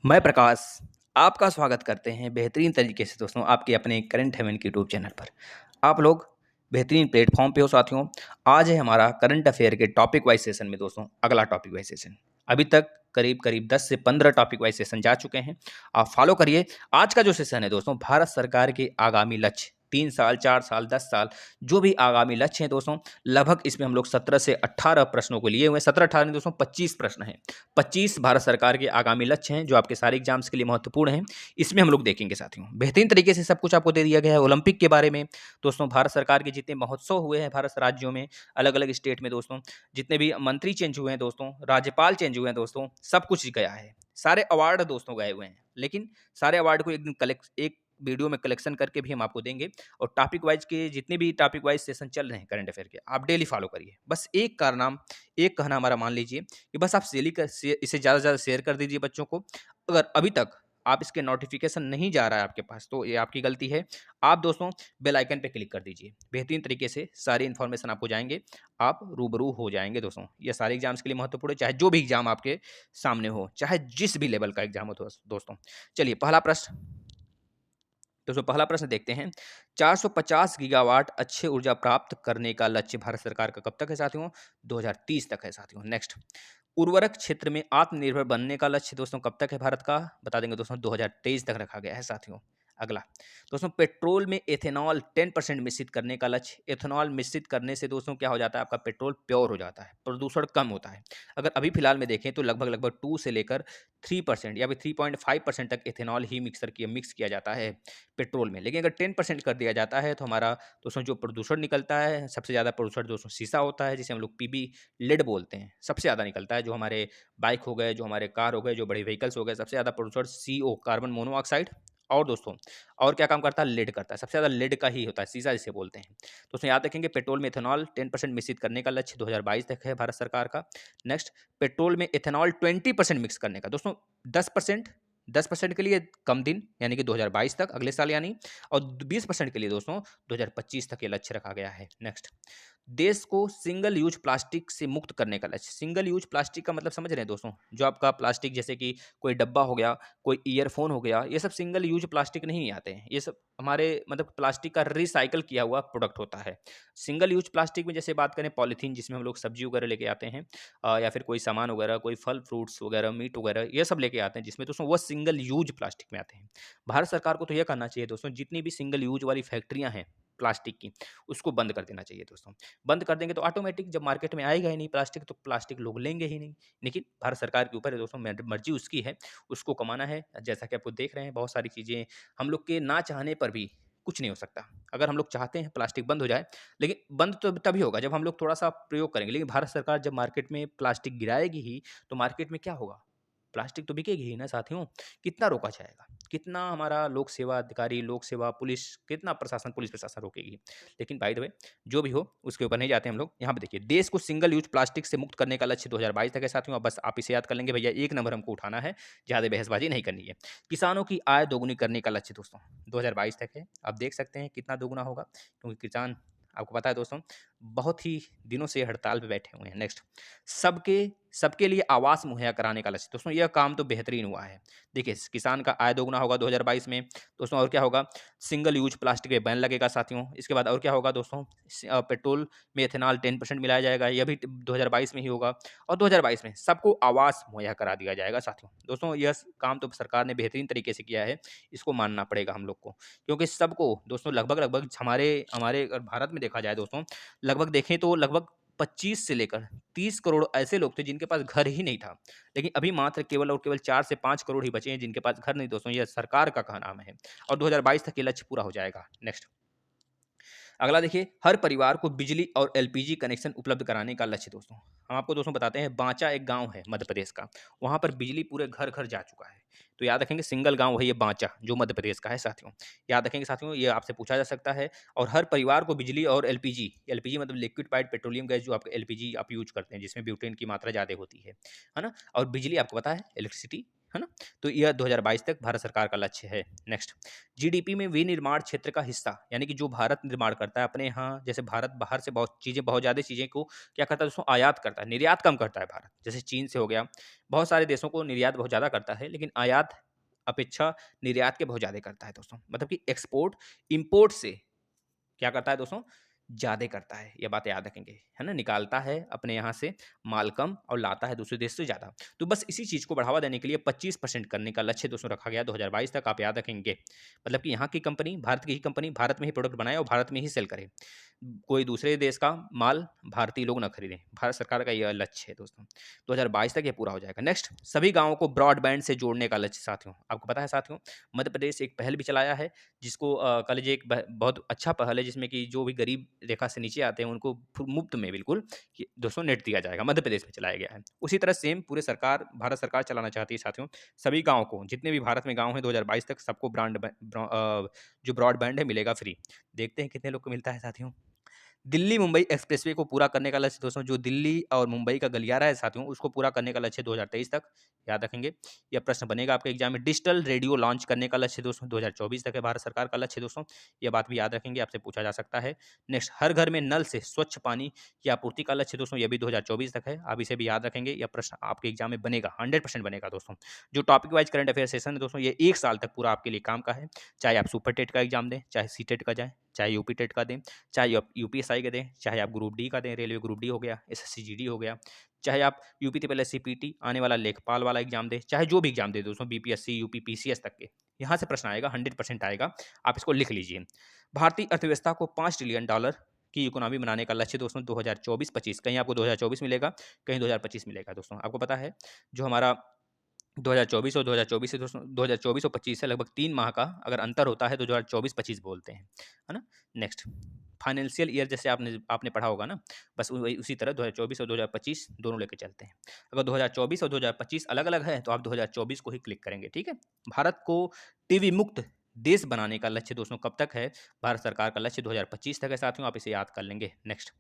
मैं प्रकाश आपका स्वागत करते हैं बेहतरीन तरीके से दोस्तों आपके अपने करंट हेवन के यूट्यूब चैनल पर। आप लोग बेहतरीन प्लेटफॉर्म पे हो साथियों। आज है हमारा करंट अफेयर के टॉपिक वाइज सेशन में दोस्तों अगला टॉपिक वाइज सेशन। अभी तक करीब करीब 10 से 15 टॉपिक वाइज सेशन जा चुके हैं। आप फॉलो करिए। आज का जो सेशन है दोस्तों भारत सरकार के आगामी लक्ष्य 3 साल 4 साल 10 साल जो भी आगामी लक्ष्य हैं दोस्तों, लगभग इसमें हम लोग 17 से 18 प्रश्नों को लिए हुए हैं। 17-18 नहीं दोस्तों, 25 प्रश्न हैं। 25 भारत सरकार के आगामी लक्ष्य हैं जो आपके सारे एग्जाम्स के लिए महत्वपूर्ण हैं। इसमें हम लोग देखेंगे साथियों, बेहतरीन तरीके से सब कुछ आपको दे दिया गया है। ओलंपिक के बारे में दोस्तों, भारत सरकार के जितने महोत्सव हुए हैं भारत राज्यों में, अलग अलग स्टेट में दोस्तों, जितने भी मंत्री चेंज हुए हैं दोस्तों, राज्यपाल चेंज हुए हैं दोस्तों, सब कुछ गया है। सारे अवार्ड दोस्तों गए हुए हैं, लेकिन सारे अवार्ड को एक दिन एक वीडियो में कलेक्शन करके भी हम आपको देंगे। और टॉपिक वाइज के जितने भी टॉपिक वाइज सेशन चल रहे हैं करंट अफेयर के, आप डेली फॉलो करिए। बस एक कारनाम, एक कहना हमारा मान लीजिए कि बस आप इसे ज़्यादा से ज़्यादा शेयर कर दीजिए बच्चों को। अगर अभी तक आप इसके नोटिफिकेशन नहीं जा रहा है आपके पास, तो ये आपकी गलती है। आप दोस्तों बेल आइकन पे क्लिक कर दीजिए। बेहतरीन तरीके से सारी इन्फॉर्मेशन आपको जाएंगे, आप रूबरू हो जाएंगे दोस्तों। ये सारे एग्जाम्स के लिए महत्वपूर्ण है, चाहे जो भी एग्जाम आपके सामने हो, चाहे जिस भी लेवल का एग्जाम हो दोस्तों। चलिए पहला प्रश्न दोस्तों, पहला प्रश्न देखते हैं। 450 गीगावाट अच्छे ऊर्जा प्राप्त करने का लक्ष्य भारत सरकार का कब तक है साथियों? 2030 तक है साथियों। नेक्स्ट, उर्वरक क्षेत्र में आत्मनिर्भर बनने का लक्ष्य दोस्तों कब तक है भारत का? बता देंगे दोस्तों, 2023 तक रखा गया है साथियों। अगला दोस्तों, पेट्रोल में एथेनॉल 10% मिश्रित करने का लक्ष्य। एथेनॉल मिश्रित करने से दोस्तों क्या हो जाता है? आपका पेट्रोल प्योर हो जाता है, प्रदूषण कम होता है। अगर अभी फिलहाल में देखें तो लगभग लगभग 2 से लेकर 3% या फिर 3.5% तक एथेनॉल ही मिक्स किया जाता है पेट्रोल में। लेकिन अगर 10% कर दिया जाता है तो हमारा दोस्तों जो प्रदूषण निकलता है, सबसे ज़्यादा प्रदूषण दोस्तों शीशा होता है, जिसे हम लोग पीबी लेड बोलते हैं। सबसे ज़्यादा निकलता है, जो हमारे बाइक हो गए, जो हमारे कार हो गए, जो बड़े व्हीकल्स हो गए, सबसे ज़्यादा प्रदूषण सीओ कार्बन मोनोऑक्साइड। और दोस्तों और क्या काम करता है? लेड करता है। सबसे ज़्यादा लेड का ही होता है, शीशा जिसे बोलते हैं। दोस्तों याद रखेंगे, पेट्रोल में इथेनॉल 10% मिश्रित करने का लक्ष्य 2022 तक है भारत सरकार का। नेक्स्ट, पेट्रोल में इथेनॉल 20% मिक्स करने का। दोस्तों 10%, 10% के लिए कम दिन यानी कि 2022 तक, अगले साल यानी, और 20% के लिए दोस्तों 2025 तक ये लक्ष्य रखा गया है। नेक्स्ट, देश को सिंगल यूज प्लास्टिक से मुक्त करने का लक्ष्य। सिंगल यूज प्लास्टिक का मतलब समझ रहे हैं दोस्तों? जो आपका प्लास्टिक जैसे कि कोई डब्बा हो गया, कोई ईयरफोन हो गया, ये सब सिंगल यूज प्लास्टिक नहीं आते हैं। ये सब हमारे मतलब प्लास्टिक का रिसाइकल किया हुआ प्रोडक्ट होता है। सिंगल यूज प्लास्टिक में जैसे बात करें पॉलीथीन, जिसमें हम लोग सब्जी वगैरह लेके आते हैं, या फिर कोई सामान वगैरह, कोई फल फ्रूट्स वगैरह, मीट वगैरह, ये सब लेके आते हैं, जिसमें दोस्तों वो सिंगल यूज प्लास्टिक में आते हैं। भारत सरकार को तो यह करना चाहिए दोस्तों, जितनी भी सिंगल यूज वाली फैक्ट्रियां हैं प्लास्टिक की, उसको बंद कर देना चाहिए दोस्तों। बंद कर देंगे तो ऑटोमेटिक जब मार्केट में आएगा ही नहीं प्लास्टिक, तो प्लास्टिक लोग लेंगे ही नहीं। लेकिन भारत सरकार के ऊपर है दोस्तों, मर्जी उसकी है, उसको कमाना है। जैसा कि आपको देख रहे हैं, बहुत सारी चीज़ें हम लोग के ना चाहने पर भी कुछ नहीं हो सकता। अगर हम लोग चाहते हैं प्लास्टिक बंद हो जाए, लेकिन बंद तो तभी होगा जब हम लोग थोड़ा सा प्रयोग करेंगे। लेकिन भारत सरकार जब मार्केट में प्लास्टिक गिराएगी ही, तो मार्केट में क्या होगा? प्लास्टिक तो बिकेगी ही ना साथियों। कितना रोका जाएगा? कितना हमारा लोक सेवा अधिकारी, लोक सेवा पुलिस, कितना प्रशासन, पुलिस प्रशासन रोकेगी? लेकिन बाय द वे, जो भी हो उसके ऊपर नहीं जाते हम लोग। यहाँ पे देखिए, देश को सिंगल यूज प्लास्टिक से मुक्त करने का लक्ष्य 2022 तक है साथियों। अब बस आप इसे याद कर लेंगे भैया, एक नंबर हमको उठाना है, ज़्यादा बहसबाजी नहीं करनी है। किसानों की आय दोगुनी करने का लक्ष्य दोस्तों 2022 तक है। आप देख सकते हैं कितना दोगुना होगा, क्योंकि किसान, आपको पता है दोस्तों, बहुत ही दिनों से हड़ताल पे बैठे हुए हैं। नेक्स्ट, सबके सबके लिए आवास मुहैया कराने का लक्ष्य दोस्तों, यह काम तो बेहतरीन हुआ है। देखिए, किसान का आय दोगुना होगा 2022 में दोस्तों। और क्या होगा? सिंगल यूज प्लास्टिक पे बैन लगेगा साथियों। इसके बाद और क्या होगा दोस्तों? पेट्रोल में इथेनॉल 10% मिलाया जाएगा, यह भी 2022 में ही होगा। और 2022 में सबको आवास मुहैया करा दिया जाएगा साथियों। दोस्तों यह काम तो सरकार ने बेहतरीन तरीके से किया है, इसको मानना पड़ेगा हम लोग को। क्योंकि सबको दोस्तों लगभग लगभग हमारे हमारे अगर भारत में देखा जाए दोस्तों, लगभग देखें तो लगभग 25 से लेकर 30 करोड़ ऐसे लोग थे जिनके पास घर ही नहीं था। लेकिन अभी मात्र केवल और केवल 4 से 5 करोड़ ही बचे हैं जिनके पास घर नहीं दोस्तों। यह सरकार का कहना है, और 2022 तक ये लक्ष्य पूरा हो जाएगा। नेक्स्ट, अगला देखिए, हर परिवार को बिजली और एलपीजी कनेक्शन उपलब्ध कराने का लक्ष्य दोस्तों। हम आपको दोस्तों बताते हैं, बांचा एक गांव है मध्य प्रदेश का, वहां पर बिजली पूरे घर घर जा चुका है। तो याद रखेंगे, सिंगल गांव वही है बांचा, जो मध्य प्रदेश का है साथियों। याद रखेंगे साथियों, ये आपसे पूछा जा सकता है। और हर परिवार को बिजली और एलपीजी, एलपीजी मतलब लिक्विड पेट्रोलियम गैस, जो आप एलपीजी आप यूज करते हैं, जिसमें ब्यूटेन की मात्रा ज़्यादा होती है ना। और बिजली आपको पता है इलेक्ट्रिसिटी, है ना? तो यह 2022 तक भारत सरकार का लक्ष्य है। नेक्स्ट, जीडीपी में विनिर्माण क्षेत्र का हिस्सा, यानी कि जो भारत निर्माण करता है अपने यहाँ, जैसे भारत बाहर से बहुत ज़्यादा चीज़ें को क्या करता है दोस्तों, आयात करता है, निर्यात कम करता है भारत। जैसे चीन से हो गया, बहुत सारे देशों को निर्यात बहुत ज़्यादा करता है, लेकिन आयात अपेक्षा निर्यात के बहुत ज़्यादा करता है दोस्तों। मतलब कि एक्सपोर्ट इम्पोर्ट से क्या करता है दोस्तों, ज़्यादा करता है। ये बात याद रखेंगे, है ना? निकालता है अपने यहाँ से माल कम और लाता है दूसरे देश से ज़्यादा। तो बस इसी चीज़ को बढ़ावा देने के लिए 25% करने का लक्ष्य दोस्तों रखा गया 2022 तक, आप याद रखेंगे। मतलब कि यहाँ की कंपनी, भारत की ही कंपनी भारत में ही प्रोडक्ट बनाए और भारत में ही सेल करे। कोई दूसरे देश का माल भारतीय लोग ना खरीदें। भारत सरकार का यह लक्ष्य है दोस्तों। 2022 तक ये पूरा हो जाएगा। नेक्स्ट, सभी गाँवों को ब्रॉडबैंड से जोड़ने का लक्ष्य साथियों। आपको पता है साथियों, मध्य प्रदेश एक पहल भी चलाया है, जिसको कह लीजिए एक बहुत अच्छा पहल है, जिसमें कि जो भी गरीब रेखा से नीचे आते हैं उनको मुफ्त में बिल्कुल ये दोस्तों नेट दिया जाएगा। मध्य प्रदेश में चलाया गया है। उसी तरह सेम पूरे सरकार, भारत सरकार चलाना चाहती है साथियों। सभी गाँव को, जितने भी भारत में गाँव हैं, 2022 तक सबको जो ब्रॉडबैंड है मिलेगा फ्री। देखते हैं कितने लोग को मिलता है साथियों। दिल्ली मुंबई एक्सप्रेसवे को पूरा करने का लक्ष्य दोस्तों, जो दिल्ली और मुंबई का गलियारा है साथियों, उसको पूरा करने का लक्ष्य 2023 तक, याद रखेंगे। यह प्रश्न बनेगा आपके एग्जाम में। डिजिटल रेडियो लॉन्च करने का लक्ष्य दोस्तों 2024 तक है भारत सरकार का लक्ष्य दोस्तों। यह बात भी याद रखेंगे, आपसे पूछा जा सकता है। नेक्स्ट, हर घर में नल से स्वच्छ पानी की आपूर्ति का लक्ष्य दोस्तों, यह भी 2024 तक है। आप इसे भी याद रखेंगे, यह प्रश्न आपके एग्जाम में बनेगा, 100% बनेगा दोस्तों। जो topic wise current affair session है दोस्तों, ये 1 साल तक पूरा आपके लिए काम का है। चाहे आप सुपर टेट का एग्जाम दें, चाहे सी टेट का जाए, चाहे यूपी टेट का दें, चाहे आप यूपीएसआई का दें, चाहे आप ग्रुप डी का दें, रेलवे ग्रुप डी हो गया, एसएससी जीडी हो गया, चाहे आप UP triple S C PT आने वाला लेखपाल वाला एग्जाम दें, चाहे जो भी एग्जाम दे दोस्तों, बीपीएससी यूपी पीसीएस तक के, यहाँ से प्रश्न आएगा, 100% आएगा। आप इसको लिख लीजिए। भारतीय अर्थव्यवस्था को $5 ट्रिलियन की इकोनॉमी बनाने का लक्ष्य दोस्तों 2024-25, कहीं आपको 2024 मिलेगा, कहीं 2025 मिलेगा दोस्तों। आपको पता है जो हमारा 2024 से दोस्तों 2024 और 25 से लगभग 3 माह का अगर अंतर होता है तो 2024-25 बोलते हैं, है ना? नेक्स्ट, फाइनेंशियल ईयर जैसे आपने आपने पढ़ा होगा ना, बस वही उसी तरह 2024 और 2025 दोनों लेके चलते हैं। अगर 2024 और 2025 अलग-अलग है तो आप 2024 को ही क्लिक करेंगे, ठीक है? भारत को टीबी मुक्त देश बनाने का लक्ष्य दोस्तों कब तक है? भारत सरकार का लक्ष्य 2025 तक है साथियों, आप इसे याद कर लेंगे। नेक्स्ट,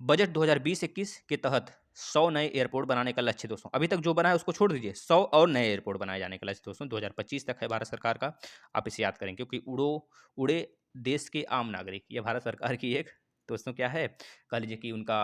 बजट 2020-21 के तहत 100 नए एयरपोर्ट बनाने का लक्ष्य दोस्तों, अभी तक जो बना है उसको छोड़ दीजिए, 100 और नए एयरपोर्ट बनाए जाने का लक्ष्य दोस्तों 2025 तक है भारत सरकार का। आप इसे याद करें, क्योंकि उड़े देश के आम नागरिक, ये भारत सरकार की एक दोस्तों क्या है, कह लीजिए कि उनका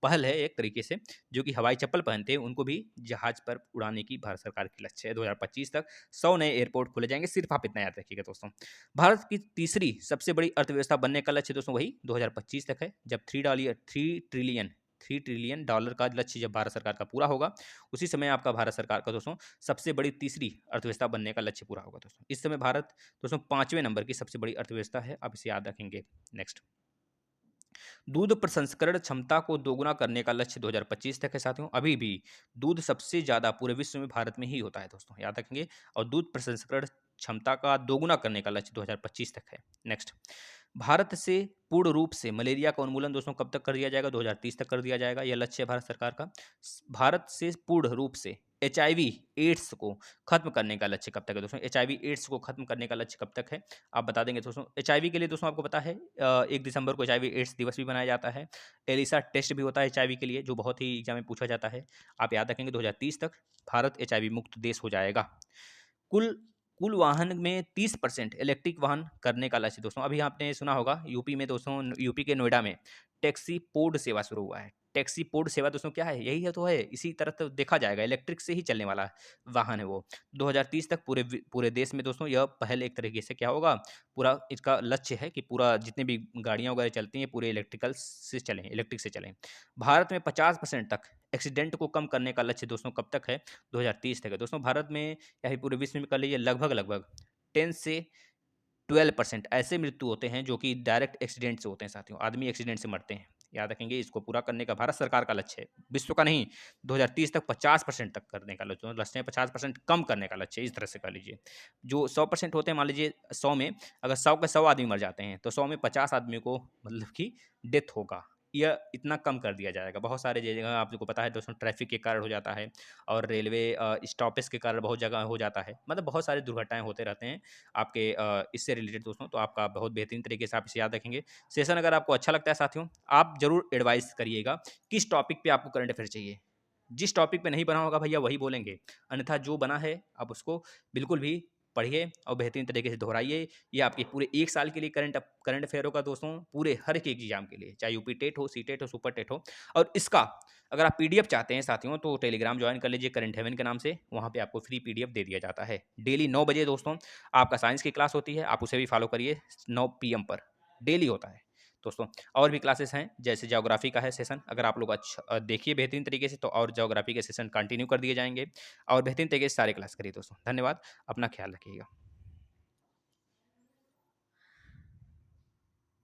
पहल है एक तरीके से, जो कि हवाई चप्पल पहनते हैं उनको भी जहाज पर उड़ाने की भारत सरकार की लक्ष्य है। 2025 तक 100 नए एयरपोर्ट खोले जाएंगे, सिर्फ आप इतना याद रखिएगा दोस्तों। भारत की तीसरी सबसे बड़ी अर्थव्यवस्था बनने का लक्ष्य दोस्तों वही 2025 तक है, जब $3 ट्रिलियन का लक्ष्य जब भारत सरकार का पूरा होगा, उसी समय आपका भारत सरकार का दोस्तों सबसे बड़ी तीसरी अर्थव्यवस्था बनने का लक्ष्य पूरा होगा दोस्तों। इस समय भारत दोस्तों 5वें नंबर की सबसे बड़ी अर्थव्यवस्था है, आप इसे याद रखेंगे। नेक्स्ट, दूध प्रसंस्करण क्षमता को दोगुना करने का लक्ष्य 2025 तक है साथियों। अभी भी दूध सबसे ज़्यादा पूरे विश्व में भारत में ही होता है दोस्तों, याद रखेंगे। और दूध प्रसंस्करण क्षमता का दोगुना करने का लक्ष्य 2025 तक है। नेक्स्ट, भारत से पूर्ण रूप से मलेरिया का उन्मूलन दोस्तों कब तक कर दिया जाएगा? 2030 तक कर दिया जाएगा, यह लक्ष्य है भारत सरकार का। भारत से पूर्ण रूप से एचआईवी एड्स को खत्म करने का लक्ष्य कब तक है दोस्तों? एचआईवी एड्स को खत्म करने का लक्ष्य कब तक है? आप बता देंगे दोस्तों। एचआईवी के लिए दोस्तों आपको पता है 1 दिसंबर को एचआईवी एड्स दिवस भी मनाया जाता है। एलिसा टेस्ट भी होता है एचआईवी के लिए, जो बहुत ही एग्जाम में पूछा जाता है। आप याद रखेंगे 2030 तक भारत एचआईवी मुक्त देश हो जाएगा। कुल कुल वाहन में 30% इलेक्ट्रिक वाहन करने का लक्ष्य दोस्तों। अभी आपने सुना होगा यूपी में दोस्तों, यूपी के नोएडा में टैक्सी पोड सेवा शुरू हुआ है। टैक्सी पोड सेवा दोस्तों क्या है? यही है तो है, इसी तरह तो देखा जाएगा, इलेक्ट्रिक से ही चलने वाला वाहन है वो। 2030 तक पूरे देश में दोस्तों यह पहले एक तरीके से क्या होगा, पूरा इसका लक्ष्य है कि पूरा जितनी भी गाड़ियाँ वगैरह चलती हैं पूरे इलेक्ट्रिकल से चलें, इलेक्ट्रिक से चलें। भारत में 50% तक एक्सीडेंट को कम करने का लक्ष्य दोस्तों कब तक है? 2030 तक है दोस्तों। भारत में या फिर पूरे विश्व में कर लीजिए, लगभग 10 से 12% ऐसे मृत्यु होते हैं जो कि डायरेक्ट एक्सीडेंट से होते हैं साथियों, आदमी एक्सीडेंट से मरते हैं। याद रखेंगे, इसको पूरा करने का भारत सरकार का लक्ष्य है, विश्व का नहीं। 2030 तक 50% तक करने का लक्ष्य है, 50% कम करने का लक्ष्य है, इस तरह से कर लीजिए। जो 100% होते हैं, मान लीजिए 100 में अगर 100 के 100 आदमी मर जाते हैं तो 100 में 50 आदमी को मतलब कि डेथ होगा, यह इतना कम कर दिया जाएगा। बहुत सारे जगह आपको पता है दोस्तों ट्रैफिक के कारण हो जाता है, और रेलवे स्टॉपेज के कारण बहुत जगह हो जाता है, मतलब बहुत सारी दुर्घटनाएं होते रहते हैं आपके इससे रिलेटेड दोस्तों। तो आपका बहुत बेहतरीन तरीके से आप इसे याद रखेंगे। सेशन अगर आपको अच्छा लगता है साथियों, आप जरूर एडवाइस करिएगा किस टॉपिक पे आपको करंट अफेयर चाहिए। जिस टॉपिक पे नहीं बना होगा भैया वही बोलेंगे, अन्यथा जो बना है आप उसको बिल्कुल भी पढ़िए और बेहतरीन तरीके से दोहराइए। ये आपके पूरे 1 साल के लिए करंट अफेयर होगा दोस्तों, पूरे हर एक एग्ज़ाम के लिए, चाहे यूपी टेट हो, सीटेट हो, सुपर टेट हो। और इसका अगर आप पीडीएफ चाहते हैं साथियों, तो टेलीग्राम जॉइन कर लीजिए करंट हेवन के नाम से, वहाँ पे आपको फ्री पीडीएफ दे दिया जाता है। डेली 9 बजे दोस्तों आपका साइंस की क्लास होती है, आप उसे भी फॉलो करिए, 9 पीएम पर डेली होता है दोस्तों। और भी क्लासेस हैं, जैसे ज्योग्राफी का है सेशन, अगर आप लोग देखिए बेहतरीन तरीके से, तो और ज्योग्राफी के सेशन कंटिन्यू कर दिए जाएंगे। और बेहतरीन तरीके से सारे क्लास करिए दोस्तों। धन्यवाद, अपना ख्याल रखिएगा।